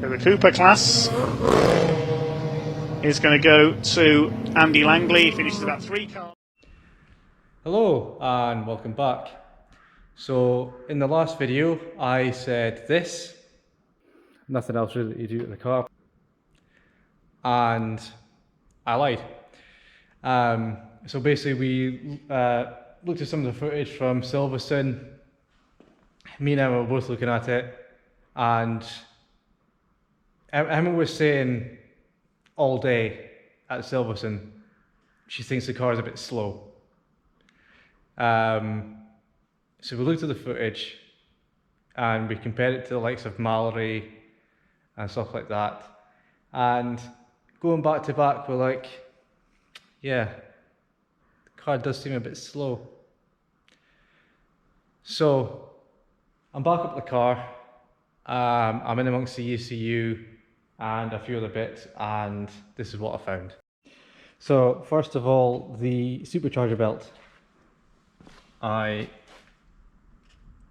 So the Cooper class is going to go to Andy Langley. Finishes about 3 cars. Hello and welcome back. So in the last video I said this, nothing else really to do with the car, and I lied. So basically we looked at some of the footage from Silverstone. Me and Emma were both looking at it, and Emma was saying all day at Silverstone she thinks the car is a bit slow. So we looked at the footage and we compared it to the likes of Mallory and stuff like that, and going back to back we're like, yeah, the car does seem a bit slow. So I'm back up the car, I'm in amongst the ECU and a few other bits, and this is what I found. So first of all, the supercharger belt. I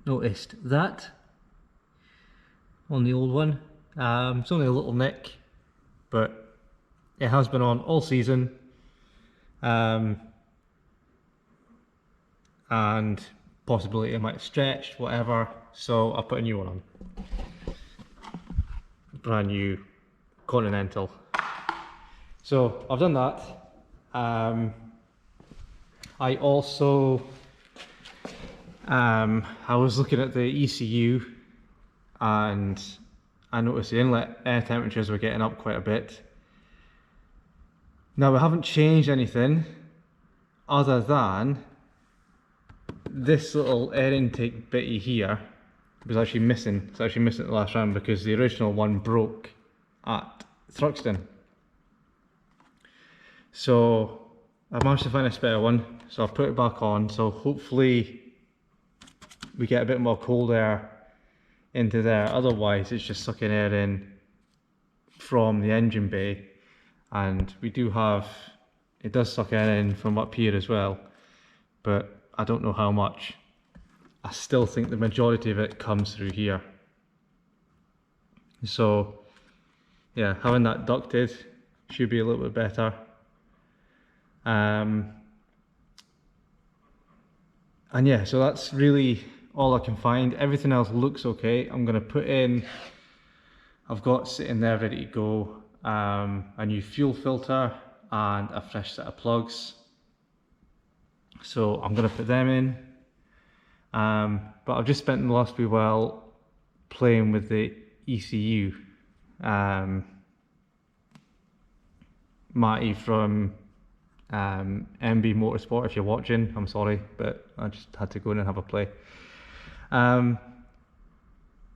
noticed that on the old one. It's only a little nick, but it has been on all season, and possibly it might have stretched, whatever, so I'll put a new one on. Brand new Continental. So I've done that. I also I was looking at the ECU and I noticed the inlet air temperatures were getting up quite a bit. Now we haven't changed anything other than this little air intake bitty here was actually missing. It's actually missing at the last round because the original one broke at Thruxton. So I managed to find a spare one, so I've put it back on, so hopefully we get a bit more cold air into there. Otherwise it's just sucking air in from the engine bay, and we do have, it does suck air in from up here as well, but I don't know how much. I still think the majority of it comes through here. So yeah, having that ducted should be a little bit better. And yeah, so that's really all I can find. Everything else looks okay. I'm going to put in, I've got sitting there ready to go, a new fuel filter and a fresh set of plugs. So I'm going to put them in. But I've just spent the last wee while playing with the ECU. Matty from MB Motorsport, if you're watching, I'm sorry, but I just had to go in and have a play.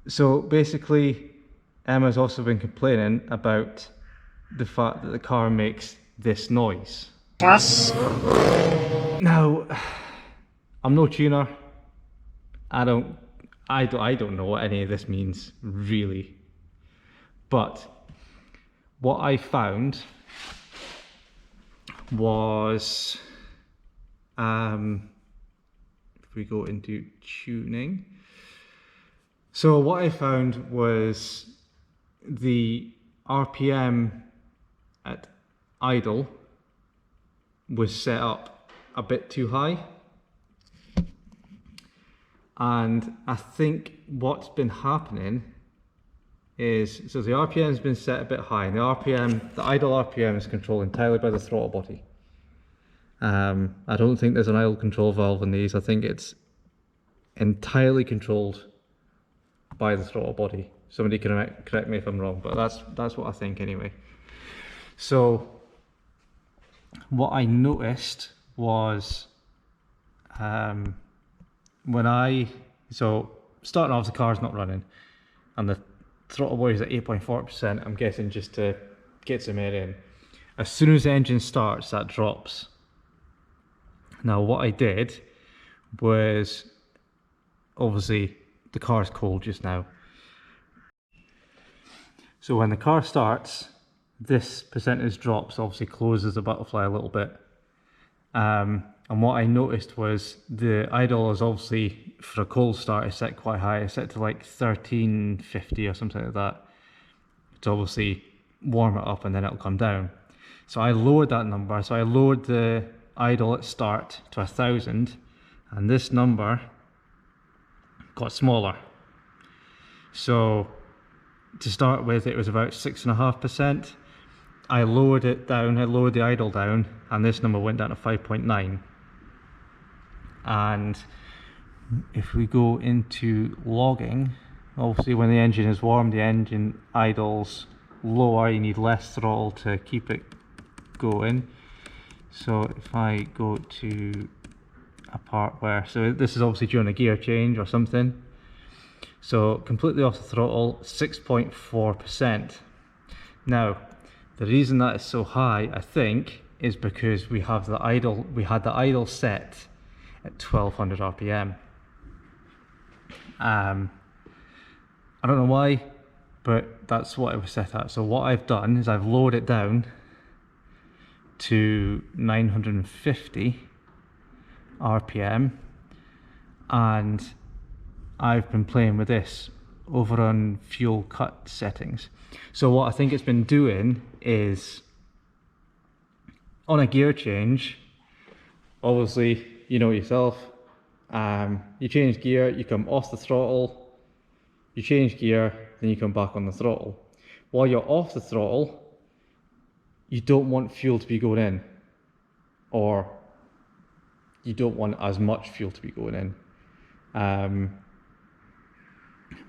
So basically Emma's also been complaining about the fact that the car makes this noise. Class. Now, I'm no tuner. I don't know what any of this means really, but what I found was, if we go into tuning, so what I found was the RPM at idle was set up a bit too high, and I think what's been happening is, so the RPM has been set a bit high, and the idle RPM is controlled entirely by the throttle body. I don't think there's an idle control valve in these. I think it's entirely controlled by the throttle body. Somebody can correct me if I'm wrong, but that's what I think anyway. So what I noticed was, so starting off, the car's not running and the throttle body is at 8.4%, I'm guessing just to get some air in. As soon as the engine starts, that drops. Now what I did was, obviously the car's cold just now, so when the car starts, this percentage drops, obviously closes the butterfly a little bit. And what I noticed was the idle is obviously, for a cold start, is set quite high. It's set to like 1350 or something like that. to obviously warm it up and then it'll come down. So I lowered that number. So I lowered the idle at start to 1,000, and this number got smaller. So to start with, it was about 6.5%. I lowered it down, I lowered the idle down, and this number went down to 5.9. And if we go into logging, obviously when the engine is warm, the engine idles lower, you need less throttle to keep it going. So if I go to a part where, so this is obviously during a gear change or something. So completely off the throttle, 6.4%. Now, the reason that is so high, I think, is because we had the idle set at 1200 RPM. I don't know why, but that's what it was set at. So what I've done is I've lowered it down to 950 RPM, and I've been playing with this over on fuel cut settings. So what I think it's been doing is, on a gear change, obviously you know yourself, you change gear, you come off the throttle, you change gear, then you come back on the throttle. While you're off the throttle, you don't want fuel to be going in, or you don't want as much fuel to be going in.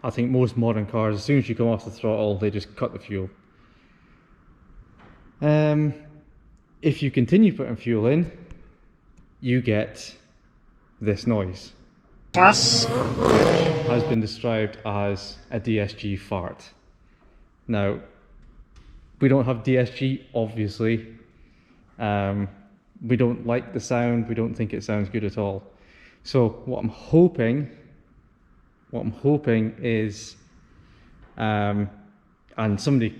I think most modern cars, as soon as you come off the throttle, they just cut the fuel. If you continue putting fuel in, you get this noise, Class. which has been described as a DSG fart. Now, we don't have DSG, obviously. We don't like the sound, we don't think it sounds good at all. So what I'm hoping is, and somebody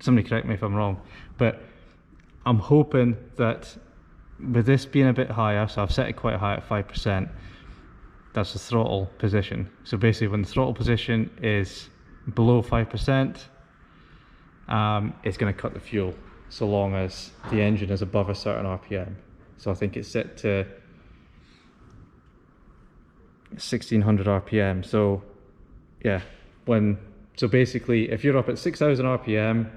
somebody correct me if I'm wrong, but I'm hoping that with this being a bit higher, so I've set it quite high at 5%, that's the throttle position. So basically when the throttle position is below 5%, it's going to cut the fuel, so long as the engine is above a certain RPM. So I think it's set to 1600 RPM. So yeah, so basically if you're up at 6000 RPM,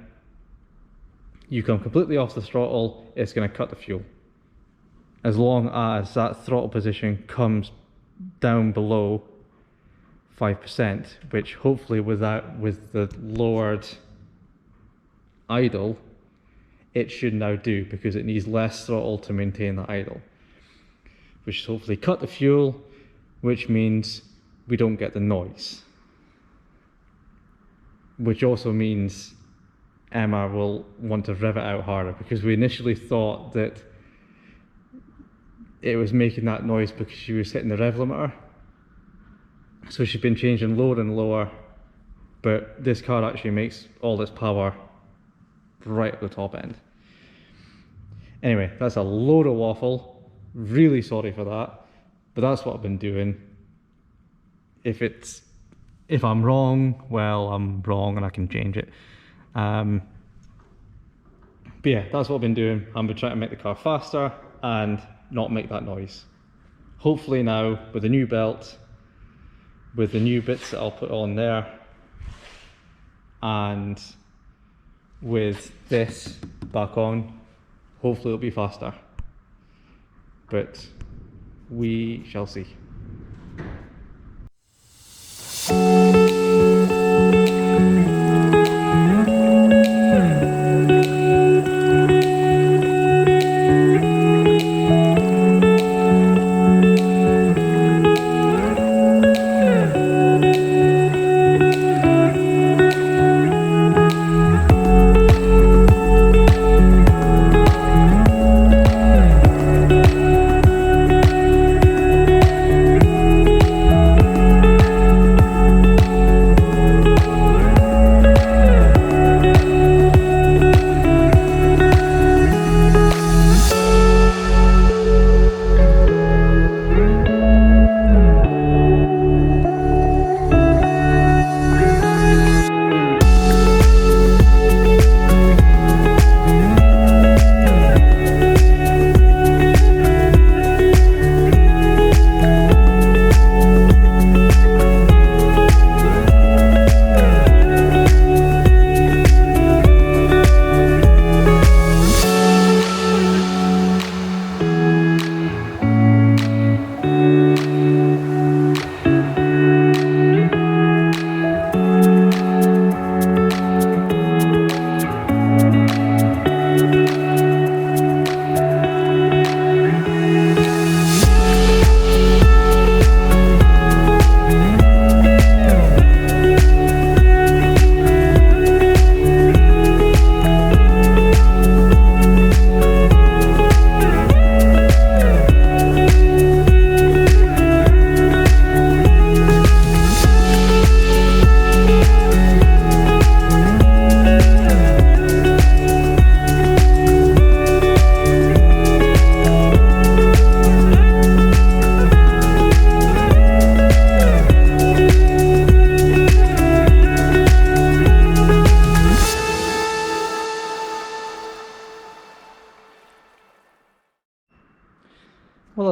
you come completely off the throttle, it's going to cut the fuel. As long as that throttle position comes down below 5%, which hopefully with the lowered idle, it should now do, because it needs less throttle to maintain the idle, which should hopefully cut the fuel, which means we don't get the noise, which also means Emma will want to rev it out harder, because we initially thought that it was making that noise because she was hitting the rev limiter. So she's been changing lower and lower, but this car actually makes all this power right at the top end. Anyway, that's a load of waffle. Really sorry for that, but that's what I've been doing. If I'm wrong, well, I'm wrong and I can change it. But yeah, that's what I've been doing. I've been trying to make the car faster and not make that noise. Hopefully now, with the new belt, with the new bits that I'll put on there, and with this back on, hopefully it'll be faster. But we shall see.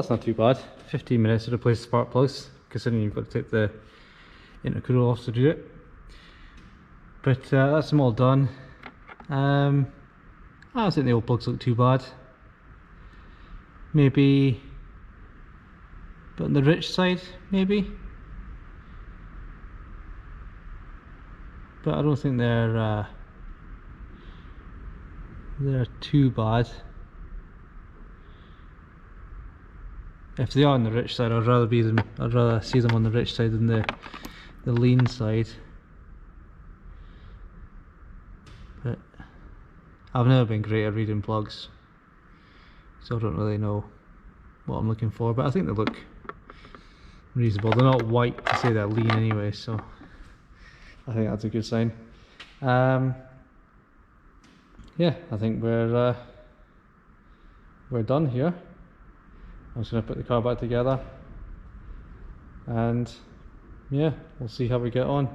that's not too bad. 15 minutes to replace the spark plugs, considering you've got to take the intercooler off to do it. But that's them all done. I don't think the old plugs look too bad. Maybe a bit on the rich side, maybe. But I don't think they're too bad. If they are on the rich side, I'd rather see them on the rich side than the lean side. But I've never been great at reading plugs, so I don't really know what I'm looking for, but I think they look reasonable. They're not white to say they're lean anyway, so I think that's a good sign. Yeah, I think we're done here. I'm just going to put the car back together, and yeah, we'll see how we get on.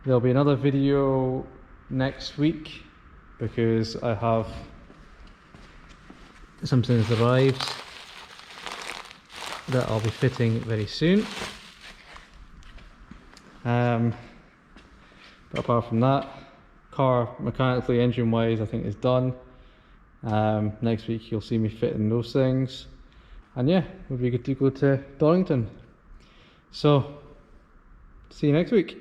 There'll be another video next week because I have something that's arrived that I'll be fitting very soon. But apart from that, car mechanically, engine wise, I think is done. Next week you'll see me fitting those things, and yeah, we'll be good to go to Donington. So see you next week.